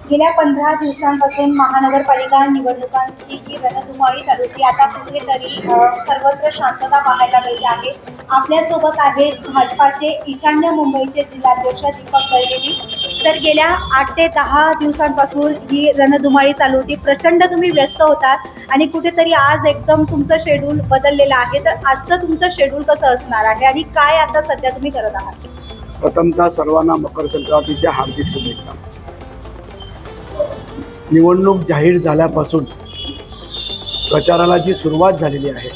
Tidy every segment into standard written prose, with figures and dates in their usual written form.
गेल्या 15 दिवसांपासून महानगरपालिका निवडणुकांची जी रणधुमाळी चालू होती, आता कुठेतरी सर्वत्र शांतता पाहायला मिळते आहे. आपल्यासोबत आहेत भाजपाचे ईशान्य मुंबईचे जिल्हाध्यक्ष दीपक गळगेजी. सर, गेल्या 8 ते 10 दिवसांपासून ही रणधुमाळी चालू होती. प्रचंड तुम्ही व्यस्त होतात आणि कुठेतरी आज एकदम तुमचं शेड्यूल बदललेलं आहे. तर आजचं तुमचं शेड्यूल कसं असणार आहे आणि काय आता सध्या तुम्ही करत आहात? प्रथमतः सर्वांना मकर संक्रांतीच्या हार्दिक शुभेच्छा. निवडणूक जाहीर झाल्यापासून प्रचाराला जी सुरुवात झालेली आहे,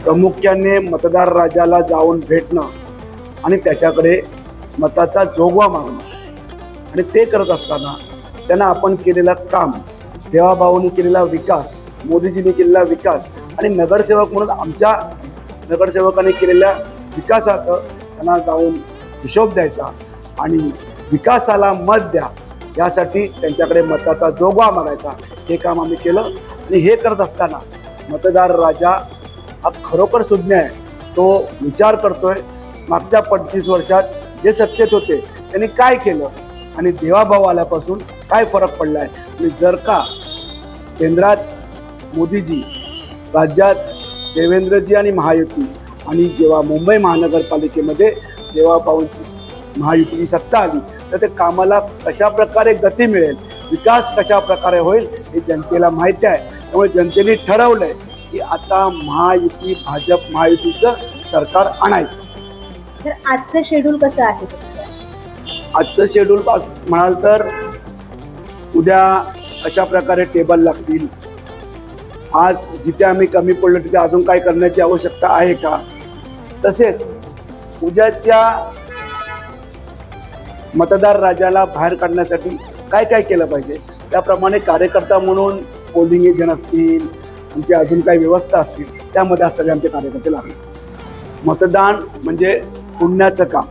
प्रामुख्याने मतदार राजाला जाऊन भेटणं आणि त्याच्याकडे मताचा जोगवा मागणं आणि ते करत असताना त्यांना आपण केलेलं काम, देवाभाऊंनी केलेला विकास, मोदीजींनी केलेला विकास आणि नगरसेवक म्हणून आमच्या नगरसेवकांनी केलेल्या विकासाचं त्यांना जाऊन हिशोब द्यायचा आणि विकासाला मत द्या यासाठी त्यांच्याकडे मताचा जोगवा मागायचा. हे काम आम्ही केलं आणि हे करत असताना मतदार राजा हा खरोखर सुज्ञ आहे. तो विचार करतोय मागच्या 25 वर्षात जे सत्तेत होते त्यांनी काय केलं आणि देवाभाऊ आल्यापासून काय फरक पडला आहे. आणि जर का केंद्रात मोदीजी, राज्यात देवेंद्रजी आणि महायुती आणि जेव्हा मुंबई महानगरपालिकेमध्ये देवाभाऊंची महायुतीची सत्ता आली तर ते कामाला कशा प्रकारे गती मिळेल, विकास कशा प्रकारे होईल हे जनतेला माहिती आहे. त्यामुळे जनतेने ठरवलंय की आता भाजप महायुतीचं सरकार आणायचं. सर, आजचं शेड्यूल कसं आहे तुमचं? आजचं शेड्यूल म्हणाल तर उद्या कशा प्रकारे टेबल लागतील, आज जिथे आम्ही कमी पडलो तिथे अजून काय करण्याची आवश्यकता आहे का, तसेच उद्याच्या मतदार राजाला बाहेर काढण्यासाठी काय काय केलं पाहिजे त्याप्रमाणे कार्यकर्ता म्हणून पोलिंग एजंट असतील, आमची अजून काही व्यवस्था असतील त्यामध्ये असताना आमचे कार्यकर्ते लागले. मतदान म्हणजे पुण्याचं काम.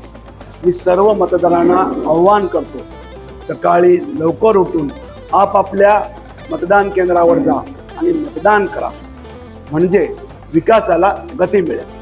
मी सर्व मतदारांना आव्हान करतो, सकाळी लवकर उठून आपापल्या मतदान केंद्रावर जा आणि मतदान करा, म्हणजे विकासाला गती मिळेल.